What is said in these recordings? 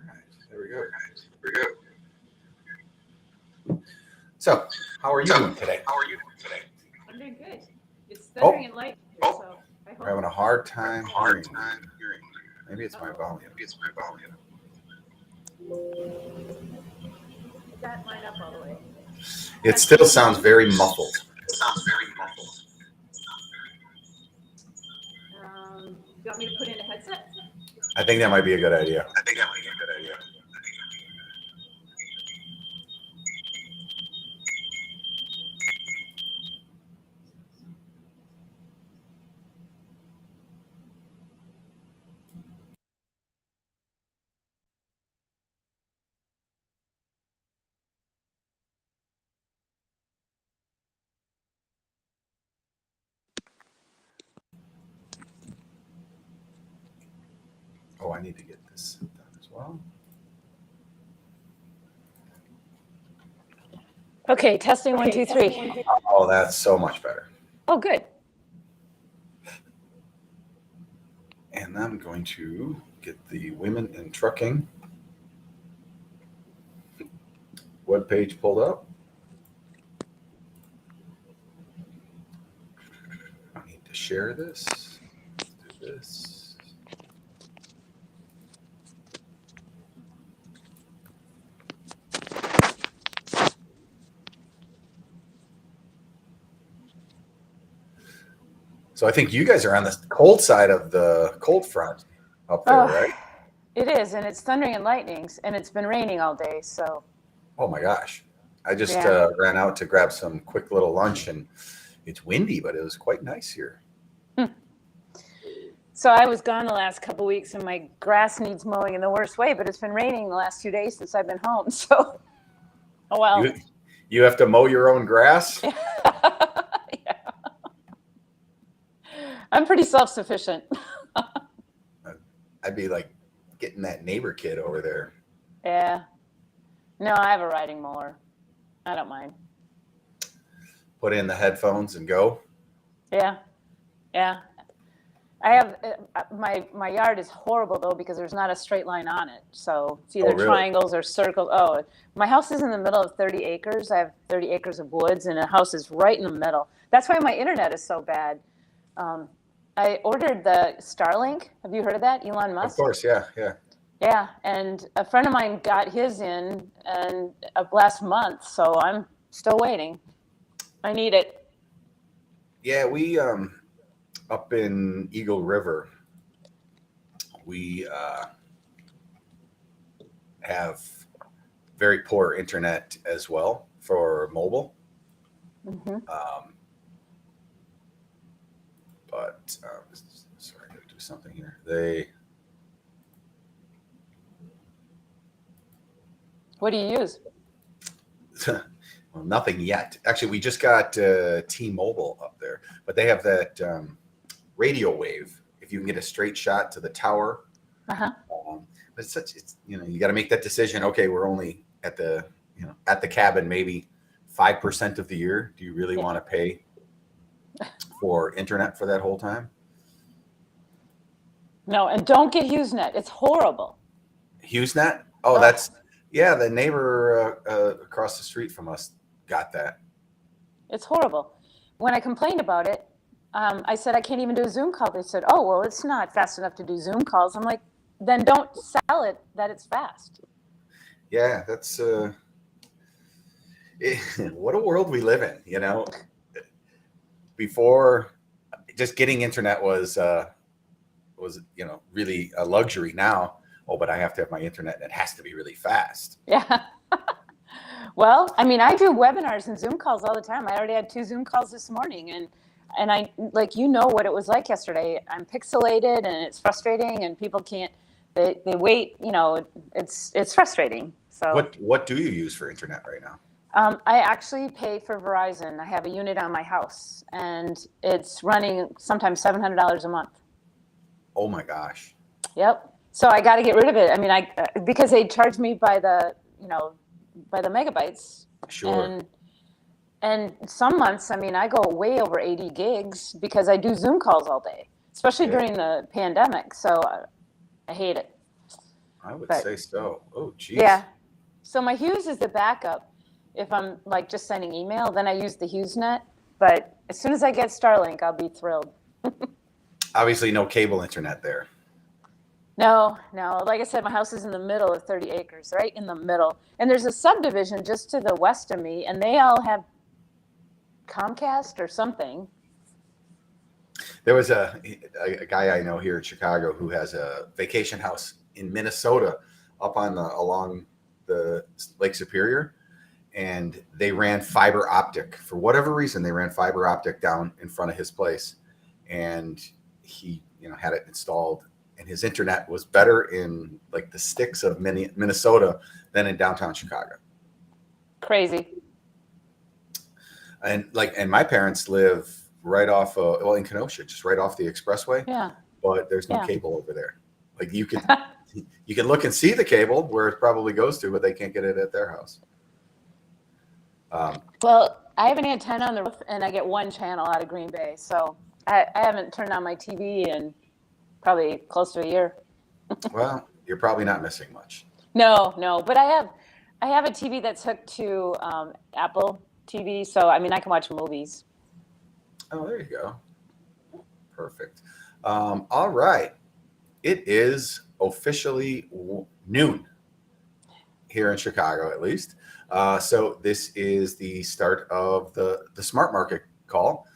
right, there we go. So, how are you doing today? I'm doing good. It's thundering and light here, so I hope. We're having a hard time hearing. Maybe it's my volume. Does that line up all the way? It still sounds very muffled. You want me to put in a headset? I think that might be a good idea. Oh, I need to get this done as well. Okay, testing 1, 2, 3. Oh, that's so much better. Oh, good. And I'm going to get the Women in Trucking webpage pulled up. I need to share this. Let's do this. So I think you guys are on the cold side of the cold front up there, right? It is, and it's thundering and lightnings, and it's been raining all day, so. Oh my gosh. I just ran out to grab some quick little lunch, and it's windy, but it was quite nice here. So I was gone the last couple weeks, and my grass needs mowing in the worst way, but it's been raining the last 2 days since I've been home, so. Oh, well. You have to mow your own grass? Yeah. I'm pretty self-sufficient. I'd be like getting that neighbor kid over there. Yeah. No, I have a riding mower. I don't mind. Put in the headphones and go. Yeah. Yeah. I have my yard is horrible though because there's not a straight line on it. So it's either triangles or circles. Oh, my house is in the middle of 30 acres. I have 30 acres of woods and the house is right in the middle. That's why my internet is so bad. I ordered the Starlink. Have you heard of that? Elon Musk? Of course, yeah. Yeah, and a friend of mine got his in last month, so I'm still waiting. I need it. Yeah, we up in Eagle River, we have very poor internet as well for mobile. Mm-hmm. But sorry, I gotta do something here. What do you use? Well, nothing yet. Actually, we just got T-Mobile up there, but they have that radio wave. If you can get a straight shot to the tower, but it's you got to make that decision. Okay, we're only at the cabin maybe 5% of the year. Do you really want to pay for internet for that whole time? No, and don't get HughesNet. It's horrible. HughesNet? Oh, that's the neighbor across the street from us got that. It's horrible. When I complained about it, I said I can't even do a Zoom call. They said, "Oh, well, it's not fast enough to do Zoom calls." I'm like, then don't sell it that it's fast. Yeah, that's what a world we live in, Before, just getting internet was really a luxury. Now, but I have to have my internet and it has to be really fast. Yeah. Well, I mean, I do webinars and Zoom calls all the time. I already had 2 Zoom calls this morning, and I what it was like yesterday. I'm pixelated and it's frustrating, and people can't. They wait. It's frustrating. So what do you use for internet right now? I actually pay for Verizon. I have a unit on my house, and it's running sometimes $700 a month. Oh my gosh. Yep. So I got to get rid of it. I mean, because they charge me by the megabytes. Sure. And some months, I mean, I go way over 80 gigs because I do Zoom calls all day, especially during the pandemic. So I hate it. I would But say so. Oh, geez. yeah. So my Hughes is the backup. If I'm like just sending email, then I use the HughesNet. But as soon as I get Starlink, I'll be thrilled. Obviously, no cable internet there. No. Like I said, my house is in the middle of 30 acres, right in the middle. And there's a subdivision just to the west of me, and they all have Comcast or something. There was a guy I know here in Chicago who has a vacation house in Minnesota up on along the Lake Superior, and they ran fiber optic. For whatever reason, they ran fiber optic down in front of his place, and he had it installed, and his internet was better in like the sticks of Minnesota than in downtown Chicago. Crazy. And my parents live right off in Kenosha, just right off the expressway. Yeah. But there's no cable over there. Like you can look and see the cable where it probably goes to, but they can't get it at their house. Well, I have an antenna on the roof, and I get one channel out of Green Bay, so I haven't turned on my TV in probably close to a year. Well, you're probably not missing much. No, but I have a TV that's hooked to Apple TV, so I can watch movies. Oh, there you go. Perfect. All right. It is officially noon here in Chicago, at least. So this is the start of the SmartMarket call.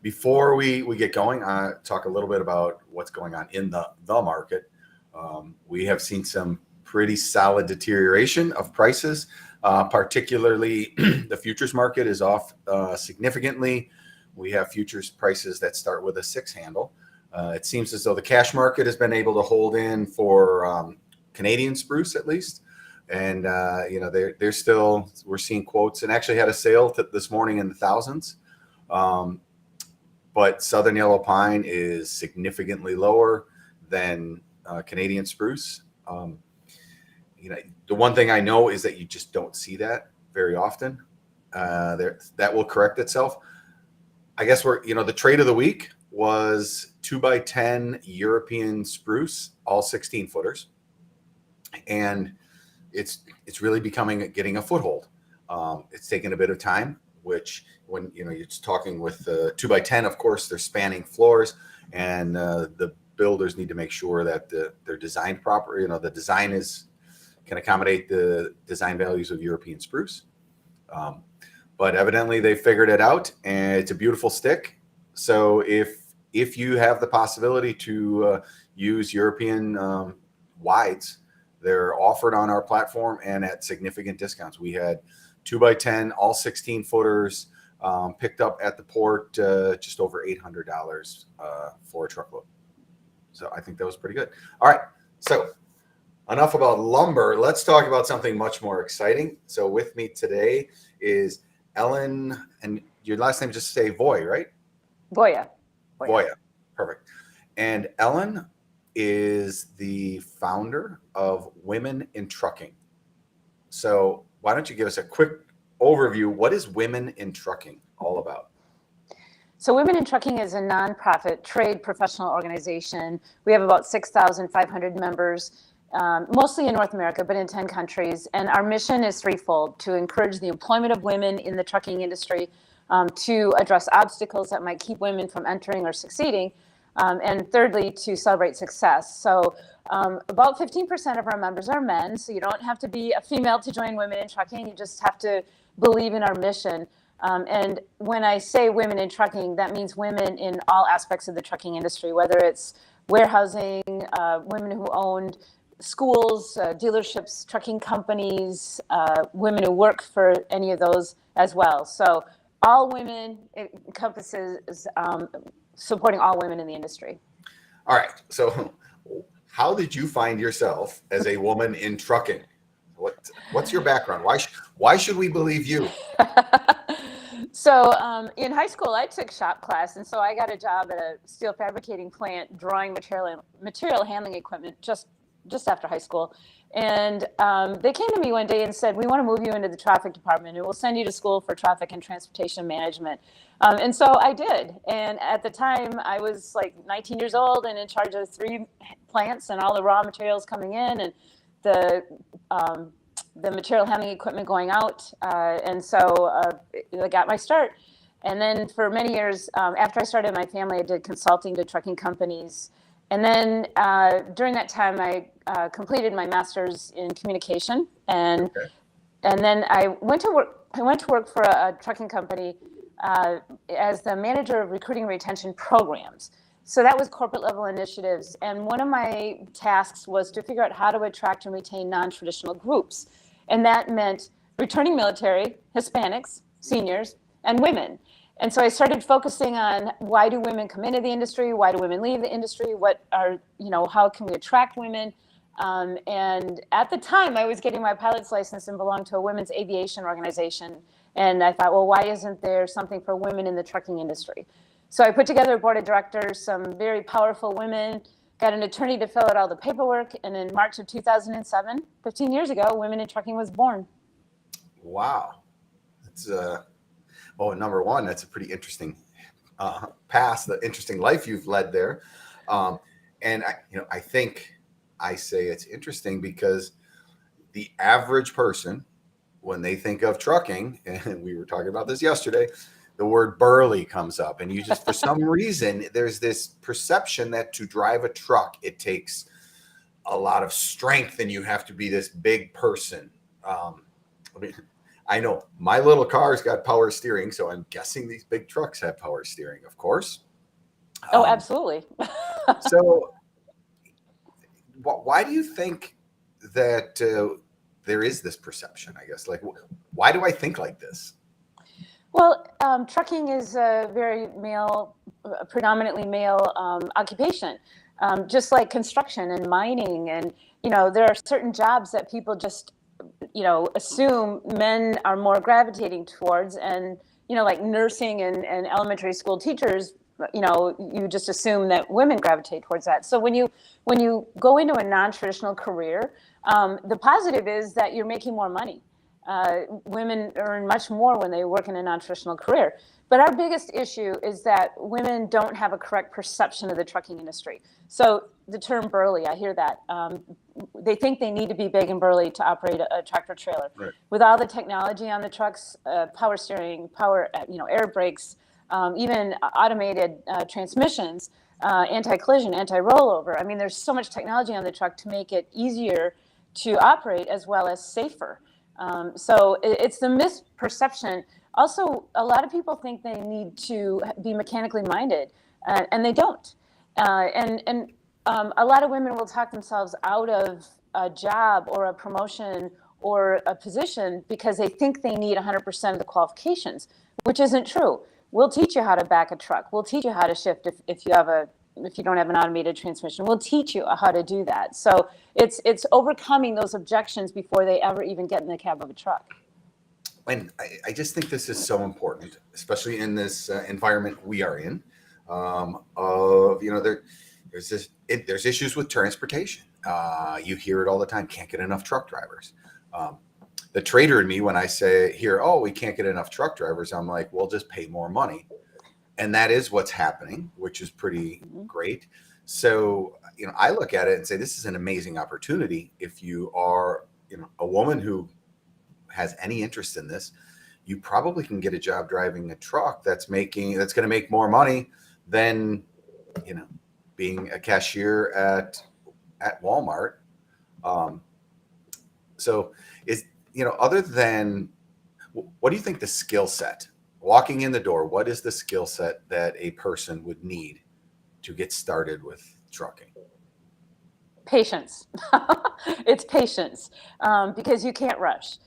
Before we get going, talk a little bit about what's going on in the market. We have seen some pretty solid deterioration of prices, particularly the futures market is off significantly. We have futures prices that start with a 6 handle. It seems as though the cash market has been able to hold in for Canadian spruce at least. And, they're still, we're seeing quotes, and actually had a sale this morning in the thousands. But Southern Yellow Pine is significantly lower than Canadian spruce. The one thing I know is that you just don't see that very often. That will correct itself. I guess the trade of the week was 2x10 European spruce, all 16 footers. And it's really getting a foothold. It's taken a bit of time, which when you're talking with the 2x10, of course, they're spanning floors, and the builders need to make sure that they're designed proper. The design can accommodate the design values of European spruce. But evidently they figured it out, and it's a beautiful stick. So if you have the possibility to use European wides, they're offered on our platform and at significant discounts. We had 2x10, all 16 footers, picked up at the port just over $800 for a truckload. So I think that was pretty good. All right. So enough about lumber. Let's talk about something much more exciting. So with me today is Ellen, and your last name just say Voie, right? Voie. Perfect. And Ellen is the founder of Women in Trucking. So why don't you give us a quick overview? What is Women in Trucking all about? So Women in Trucking is a nonprofit trade professional organization. We have about 6,500 members, mostly in North America, but in 10 countries. And our mission is threefold: to encourage the employment of women in the trucking industry, to address obstacles that might keep women from entering or succeeding, and thirdly, to celebrate success. So about 15% of our members are men, so you don't have to be a female to join Women in Trucking. You just have to believe in our mission. And when I say women in trucking, that means women in all aspects of the trucking industry, whether it's warehousing, women who owned schools, dealerships, trucking companies, women who work for any of those as well. So all women, it encompasses supporting all women in the industry. All right. So how did you find yourself as a woman in trucking? What's your background? Why should we believe you? So in high school, I took shop class, and so I got a job at a steel fabricating plant drawing material handling equipment just just after high school. And they came to me one day and said, we want to move you into the traffic department and we'll send you to school for traffic and transportation management. And so I did. And at the time I was like 19 years old and in charge of 3 plants and all the raw materials coming in and the material handling equipment going out. And so I got my start. And then for many years, after I started my family, I did consulting to trucking companies. And then during that time, I completed my master's in communication, and then I went to work for a trucking company as the manager of recruiting and retention programs. So that was corporate level initiatives, and one of my tasks was to figure out how to attract and retain non-traditional groups, and that meant returning military, Hispanics, seniors, and women. And so I started focusing on why do women come into the industry? Why do women leave the industry? How can we attract women? And at the time I was getting my pilot's license and belonged to a women's aviation organization. And I thought, well, why isn't there something for women in the trucking industry? So I put together a board of directors, some very powerful women, got an attorney to fill out all the paperwork. And in March of 2007, 15 years ago, Women in Trucking was born. Wow. That's well, number one, that's a pretty interesting past, the interesting life you've led there. And I think I say it's interesting because the average person, when they think of trucking, and we were talking about this yesterday, the word burly comes up, and you just, for some reason, there's this perception that to drive a truck, it takes a lot of strength and you have to be this big person. I know my little car's got power steering, so I'm guessing these big trucks have power steering, of course. Oh, absolutely. So why do you think that there is this perception, I guess? Like, why do I think like this? Well, trucking is a very predominantly male occupation, just like construction and mining. And, there are certain jobs that people just assume men are more gravitating towards, and like nursing and elementary school teachers, you just assume that women gravitate towards that. So when you go into a non-traditional career, the positive is that you're making more money. Women earn much more when they work in a non-traditional career. But our biggest issue is that women don't have a correct perception of the trucking industry. So the term burly, I hear that. They think they need to be big and burly to operate a tractor trailer. Right. With all the technology on the trucks, power steering, air brakes, even automated transmissions, anti-collision, anti-rollover. I mean, there's so much technology on the truck to make it easier to operate as well as safer. So it's the misperception. Also, a lot of people think they need to be mechanically minded, and they don't. And a lot of women will talk themselves out of a job or a promotion or a position because they think they need 100% of the qualifications, which isn't true. We'll teach you how to back a truck. We'll teach you how to shift if you don't have an automated transmission. We'll teach you how to do that. So it's overcoming those objections before they ever even get in the cab of a truck. And I just think this is so important, especially in this environment we are in. There's issues with transportation. You hear it all the time. Can't get enough truck drivers. The trader in me, when I hear, oh, we can't get enough truck drivers, I'm like, well, just pay more money. And that is what's happening, which is pretty great. So, I look at it and say, this is an amazing opportunity. If you are, a woman who has any interest in this, you probably can get a job driving a truck that's going to make more money than, being a cashier at Walmart. So other than, what do you think the skill set, walking in the door, what is the skill set that a person would need to get started with trucking? Patience. It's patience, because you can't rush.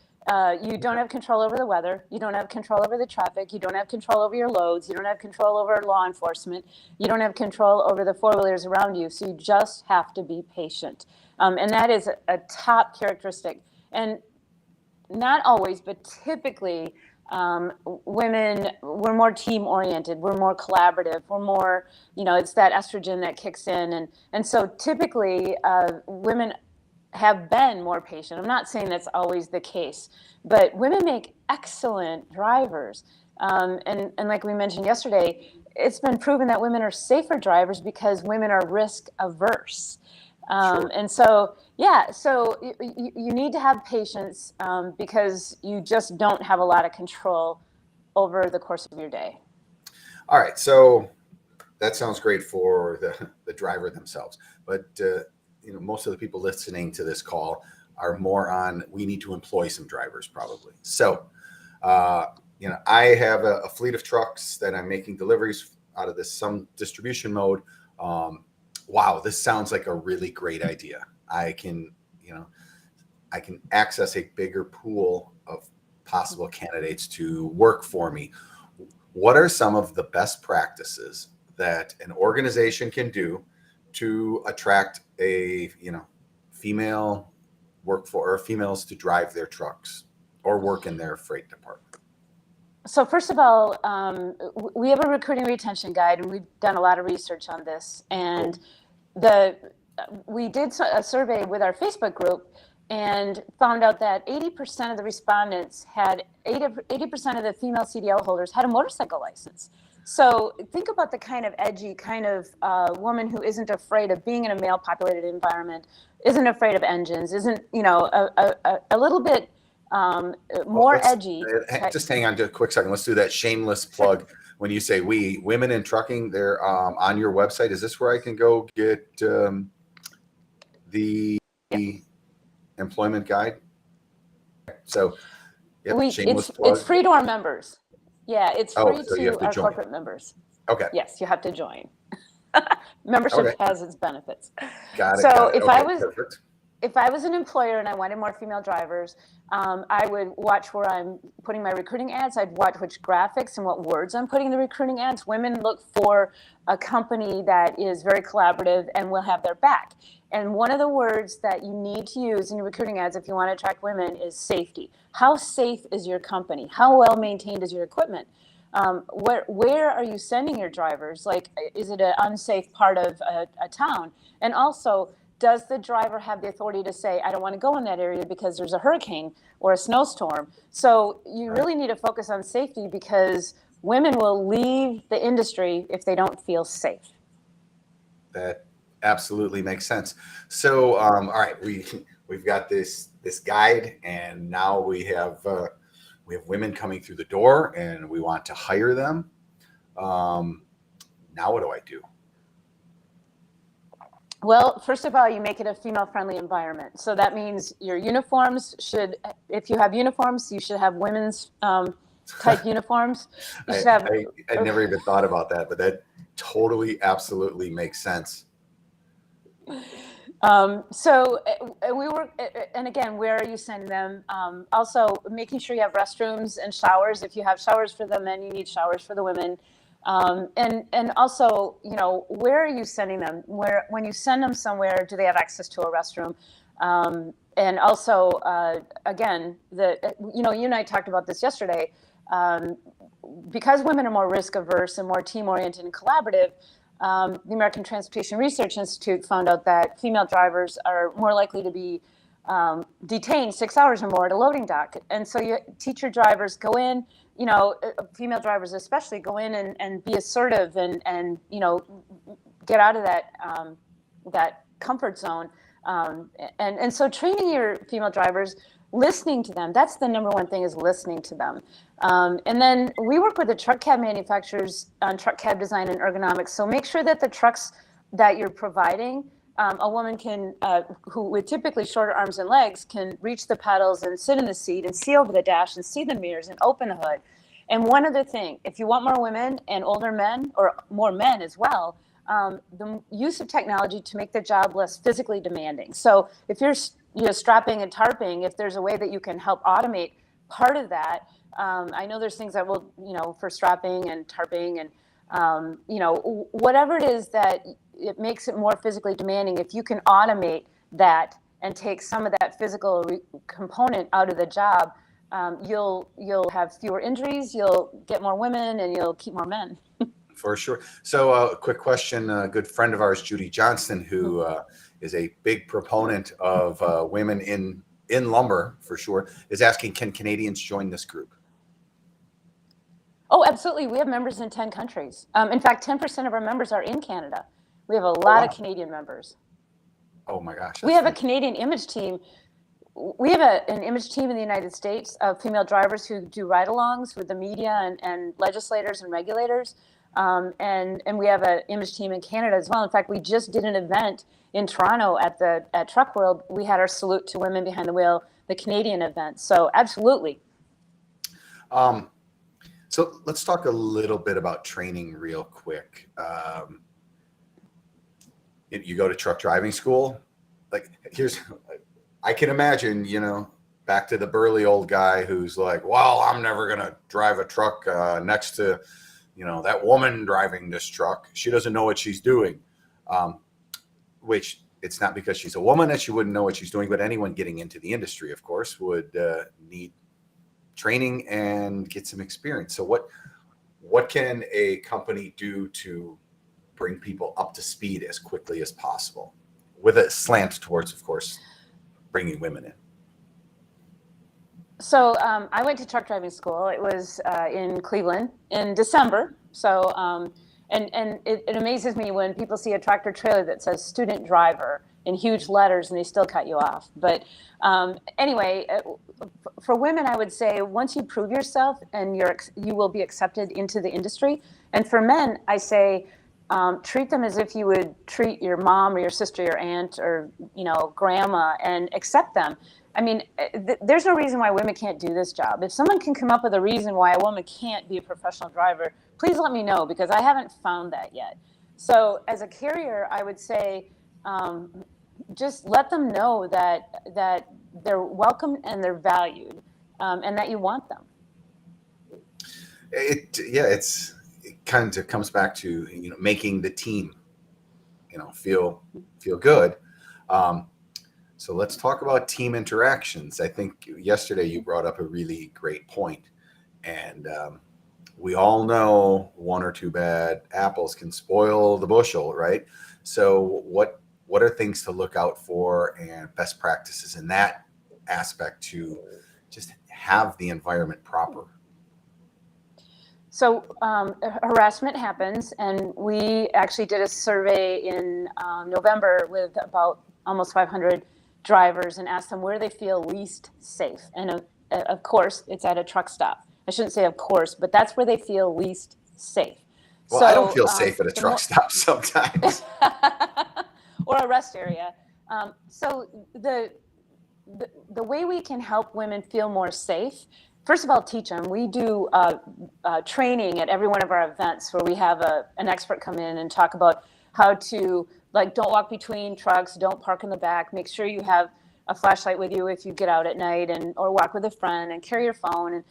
You don't have control over the weather. You don't have control over the traffic. You don't have control over your loads. You don't have control over law enforcement. You don't have control over the four-wheelers around you. So you just have to be patient. And that is a top characteristic. And not always, but typically, women, we're more team-oriented. We're more collaborative. We're more, it's that estrogen that kicks in. And so typically, women have been more patient. I'm not saying that's always the case, but women make excellent drivers. And like we mentioned yesterday, it's been proven that women are safer drivers because women are risk averse. Sure. And so, yeah, so you need to have patience because you just don't have a lot of control over the course of your day. All right. So that sounds great for the driver themselves. But, most of the people listening to this call are more on, we need to employ some drivers probably. So, I have a fleet of trucks that I'm making deliveries out of some distribution mode. Wow, this sounds like a really great idea. I can access a bigger pool of possible candidates to work for me. What are some of the best practices that an organization can do to attract a female workforce or females to drive their trucks or work in their freight department? So first of all, we have a recruiting retention guide, and we've done a lot of research on this. And we did a survey with our Facebook group and found out that 80% of the respondents had 80% of the female CDL holders had a motorcycle license. So think about the kind of edgy kind of woman who isn't afraid of being in a male-populated environment, isn't afraid of engines, isn't a little bit more edgy. Just hang on to a quick second. Let's do that shameless plug. Sure. When you say women in trucking, they're on your website. Is this where I can go get the employment guide? So it's free to our members. Yeah, it's free to our corporate members. Okay. Yes, you have to join. Membership has its benefits. Got it. So Perfect. If I was an employer and I wanted more female drivers, I would watch where I'm putting my recruiting ads. I'd watch which graphics and what words I'm putting in the recruiting ads. Women look for a company that is very collaborative and will have their back. And one of the words that you need to use in your recruiting ads if you want to attract women is safety. How safe is your company? How well maintained is your equipment? Where are you sending your drivers? Like, is it an unsafe part of a town? And also, does the driver have the authority to say, I don't want to go in that area because there's a hurricane or a snowstorm? So you really need to focus on safety because women will leave the industry if they don't feel safe. That absolutely makes sense. So, all right, we've got this guide, and now we have women coming through the door, and we want to hire them. Now what do I do? Well, first of all, you make it a female-friendly environment. So that means your uniforms if you have uniforms, you should have women's type uniforms. I never even thought about that, but that totally, absolutely makes sense. So we work, and again, where are you sending them? Also, making sure you have restrooms and showers. If you have showers for the men, you need showers for the women. And also, where are you sending them? When you send them somewhere, do they have access to a restroom? And also, again, you and I talked about this yesterday. Because women are more risk averse and more team oriented and collaborative, the American Transportation Research Institute found out that female drivers are more likely to be detained 6 hours or more at a loading dock. And so you teach your drivers, go in, female drivers especially, go in and be assertive and get out of that comfort zone. And so training your female drivers, listening to them, that's the number one thing, is listening to them. And then we work with the truck cab manufacturers on truck cab design and ergonomics. So make sure that the trucks that you're providing, a woman can, who with typically shorter arms and legs, can reach the pedals and sit in the seat and see over the dash and see the mirrors and open the hood. And one other thing, if you want more women and older men, or more men as well, the use of technology to make the job less physically demanding. So if you're strapping and tarping, if there's a way that you can help automate part of that, I know there's things that will, for strapping and tarping and, whatever it is that it makes it more physically demanding, if you can automate that and take some of that physical component out of the job, you'll have fewer injuries, you'll get more women, and you'll keep more men. For sure. So quick question, a good friend of ours, Judy Johnston, who is a big proponent of women in lumber for sure, is asking, can Canadians join this group? Oh, absolutely. We have members in 10 countries. In fact, 10% of our members are in Canada. We have a lot wow. of Canadian members. Oh my gosh. We have a Canadian image team. We have an image team in the United States of female drivers who do ride-alongs with the media and legislators and regulators. And we have an image team in Canada as well. In fact, we just did an event in Toronto at Truck World. We had our Salute to Women Behind the Wheel, the Canadian event. So absolutely. So let's talk a little bit about training real quick. You go to truck driving school. Like, I can imagine, back to the burly old guy who's like, well, I'm never going to drive a truck next to, that woman driving this truck. She doesn't know what she's doing. Which it's not because she's a woman that she wouldn't know what she's doing, but anyone getting into the industry, of course, would need training and get some experience. So what can a company do to bring people up to speed as quickly as possible, with a slant towards, of course, bringing women in? So I went to truck driving school. It was in Cleveland in December. So and it amazes me when people see a tractor trailer that says student driver in huge letters and they still cut you off. But anyway, for women, I would say once you prove yourself and you will be accepted into the industry. And for men, I say treat them as if you would treat your mom or your sister, your aunt, or grandma, and accept them. I mean, there's no reason why women can't do this job. If someone can come up with a reason why a woman can't be a professional driver, please let me know, because I haven't found that yet. So as a carrier, I would say just let them know that they're welcome and they're valued, and that you want them. It kind of comes back to making the team feel good. So let's talk about team interactions. I think yesterday you brought up a really great point, and we all know one or two bad apples can spoil the bushel, right? So what are things to look out for and best practices in that aspect to just have the environment proper? So harassment happens, and we actually did a survey in November with about almost 500 drivers and asked them where they feel least safe. And of course, it's at a truck stop. I shouldn't say of course, but that's where they feel least safe. Well, I don't feel safe at a truck stop sometimes. Or a rest area. So the way we can help women feel more safe, first of all, teach them. We do training at every one of our events where we have an expert come in and talk about how to, don't walk between trucks, don't park in the back, make sure you have a flashlight with you if you get out at night, or walk with a friend, and carry your phone, and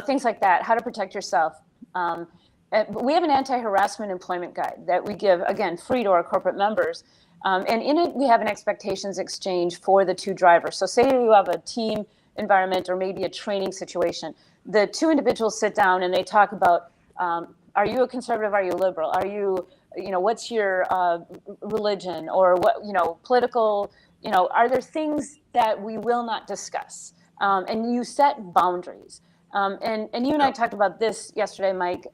things like that, how to protect yourself. We have an anti-harassment employment guide that we give, again, free to our corporate members. And in it, we have an expectations exchange for the two drivers. So say you have a team environment or maybe a training situation. The two individuals sit down and they talk about, are you a conservative? Are you liberal? Are you, what's your religion, or what, political, are there things that we will not discuss? And you set boundaries. And you and I talked about this yesterday, Mike.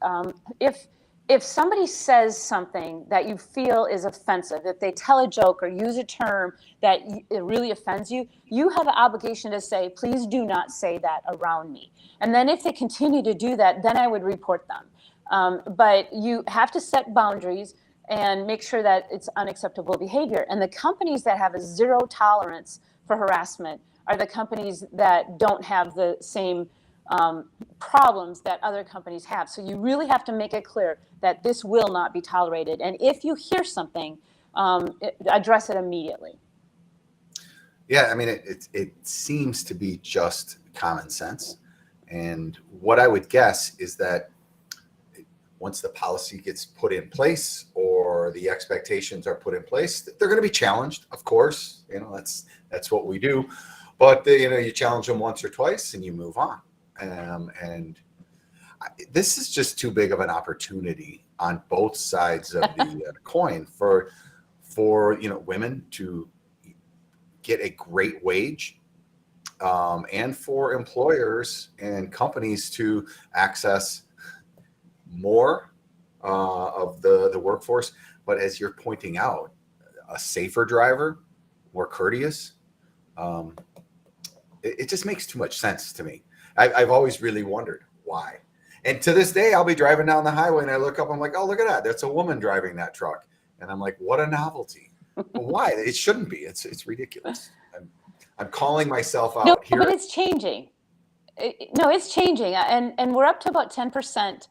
If somebody says something that you feel is offensive, if they tell a joke or use a term that it really offends you, you have an obligation to say, please do not say that around me. And then if they continue to do that, then I would report them. But you have to set boundaries and make sure that it's unacceptable behavior. And the companies that have a zero tolerance for harassment are the companies that don't have the same problems that other companies have. So you really have to make it clear that this will not be tolerated. And if you hear something, address it immediately. Yeah, I mean, it seems to be just common sense. And what I would guess is that once the policy gets put in place or the expectations are put in place, they're going to be challenged, of course. That's what we do. But you challenge them once or twice and you move on. And this is just too big of an opportunity on both sides of the coin for women to get a great wage, and for employers and companies to access more of the workforce. But as you're pointing out, a safer driver, more courteous, it just makes too much sense to me. I've always really wondered why. And to this day, I'll be driving down the highway and I look up, I'm like, oh, look at that. That's a woman driving that truck. And I'm like, what a novelty. But why? It shouldn't be. It's ridiculous. I'm calling myself out no, here. But it's changing. It's changing. And we're up to about 10%.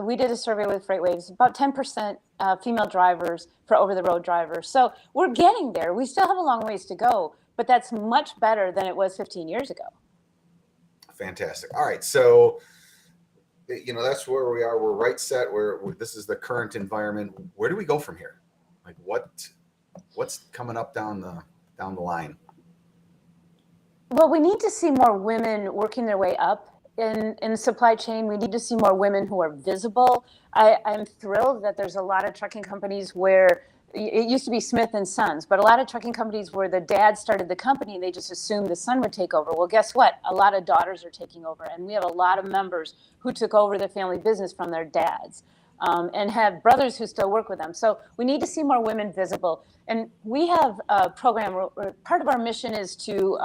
We did a survey with FreightWaves, about 10% female drivers for over-the-road drivers. So we're getting there. We still have a long ways to go, but that's much better than it was 15 years ago. Fantastic. All right. So, that's where we are. We're right set. This is the current environment. Where do we go from here? Like what's coming up down the line? Well, we need to see more women working their way up in the supply chain. We need to see more women who are visible. I'm thrilled that there's a lot of trucking companies where it used to be Smith and Sons, but a lot of trucking companies where the dad started the company and they just assumed the son would take over. Well, guess what? A lot of daughters are taking over, and we have a lot of members who took over the family business from their dads, and have brothers who still work with them. So we need to see more women visible. And we have a program where part of our mission is to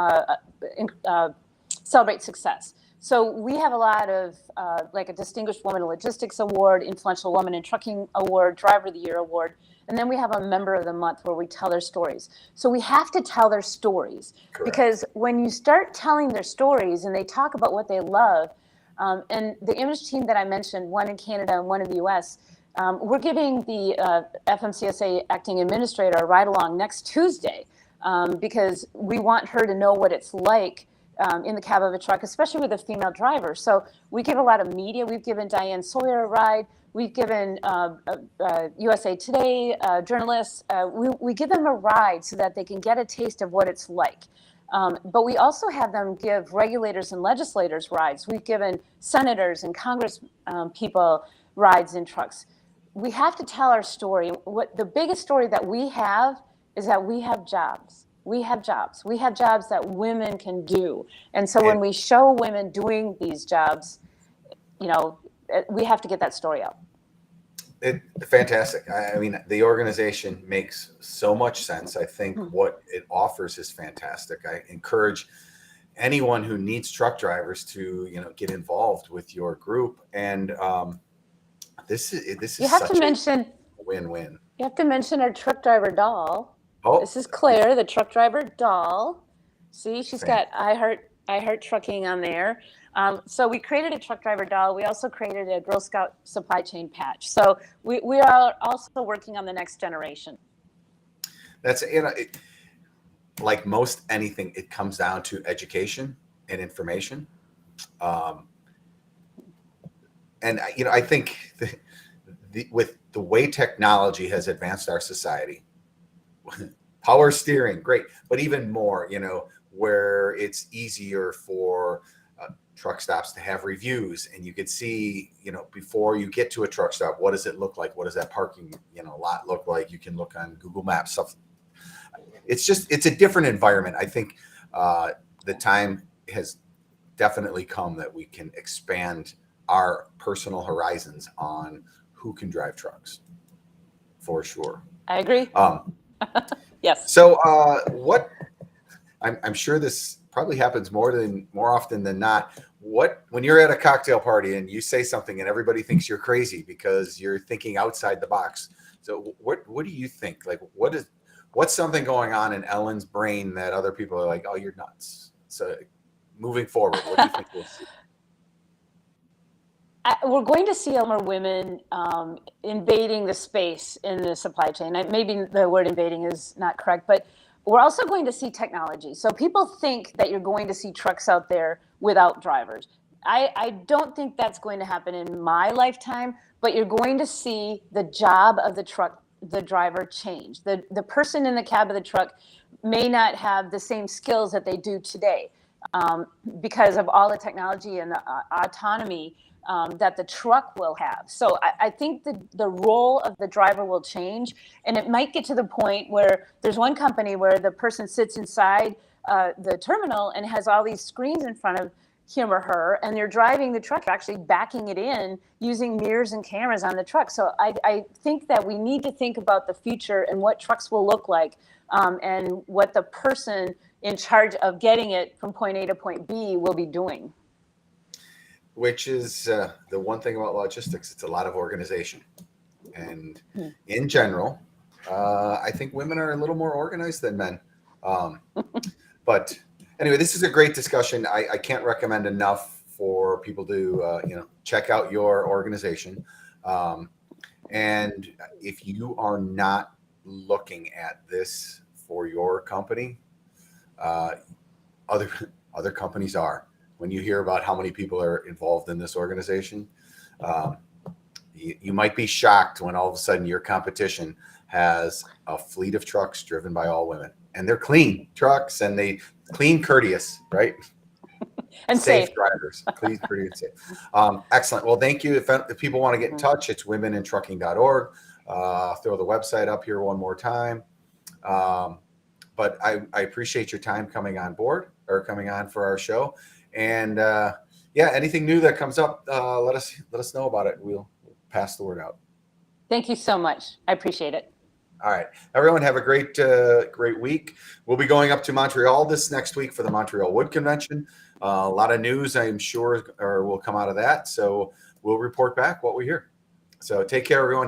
celebrate success. So we have a lot of like a Distinguished Woman in Logistics Award, Influential Woman in Trucking Award, Driver of the Year Award. And then we have a Member of the Month where we tell their stories. So we have to tell their stories. Correct. Because when you start telling their stories and they talk about what they love, and the image team that I mentioned, one in Canada and one in the US, we're giving the FMCSA acting administrator a ride along next Tuesday, because we want her to know what it's like in the cab of a truck, especially with a female driver. So we give a lot of media. We've given Diane Sawyer a ride. We've given USA Today journalists. We give them a ride so that they can get a taste of what it's like. But we also have them give regulators and legislators rides. We've given senators and Congress people rides in trucks. We have to tell our story. What the biggest story that we have is that we have jobs. We have jobs. We have jobs that women can do. And so when we show women doing these jobs, we have to get that story out. Fantastic. I mean, the organization makes so much sense. I think what it offers is fantastic. I encourage anyone who needs truck drivers to, get involved with your group. And this is you have such to mention a win-win. You have to mention our truck driver doll. Oh, this is Claire, the truck driver doll. See, she's got I Heart Trucking on there. So we created a truck driver doll. We also created a Girl Scout supply chain patch. So we are also working on the next generation. That's, like most anything, it comes down to education and information. And, I think with the way technology has advanced our society, power steering, great, but even more, where it's easier for truck stops to have reviews, and you could see, before you get to a truck stop, what does it look like? What does that parking, lot look like? You can look on Google Maps stuff. It's a different environment. I think the time has definitely come that we can expand our personal horizons on who can drive trucks, for sure. I agree. Yes. So I'm sure this probably happens more often than not. When you're at a cocktail party and you say something and everybody thinks you're crazy because you're thinking outside the box. So what do you think? Like, what's something going on in Ellen's brain that other people are like, oh, you're nuts? So moving forward, what do you think we'll see? We're going to see more women invading the space in the supply chain. Maybe the word invading is not correct, but we're also going to see technology. So people think that you're going to see trucks out there without drivers. I don't think that's going to happen in my lifetime, but you're going to see the job of the driver change. The person in the cab of the truck may not have the same skills that they do today because of all the technology and the autonomy. that the truck will have. So I think the role of the driver will change, and it might get to the point where there's one company where the person sits inside the terminal and has all these screens in front of him or her, and they're driving the truck, actually backing it in using mirrors and cameras on the truck. So I think that we need to think about the future and what trucks will look like, and what the person in charge of getting it from point A to point B will be doing. Which is the one thing about logistics, it's a lot of organization. And in general, I think women are a little more organized than men. But anyway, this is a great discussion. I can't recommend enough for people to check out your organization. And if you are not looking at this for your company, other companies are. When you hear about how many people are involved in this organization, you might be shocked when all of a sudden your competition has a fleet of trucks driven by all women, and they're clean trucks, and they clean, courteous, right? And safe drivers, clean, courteous, safe. Excellent. Well, thank you. If people want to get in touch, it's womenintrucking.org. Throw the website up here one more time. But I appreciate your time coming on board, or coming on for our show. And anything new that comes up, let us know about it. We'll pass the word out. Thank you so much. I appreciate it. All right, everyone, have a great week. We'll be going up to Montreal this next week for the Montreal Wood Convention. A lot of news, I'm sure, will come out of that. So we'll report back what we hear. So take care, everyone.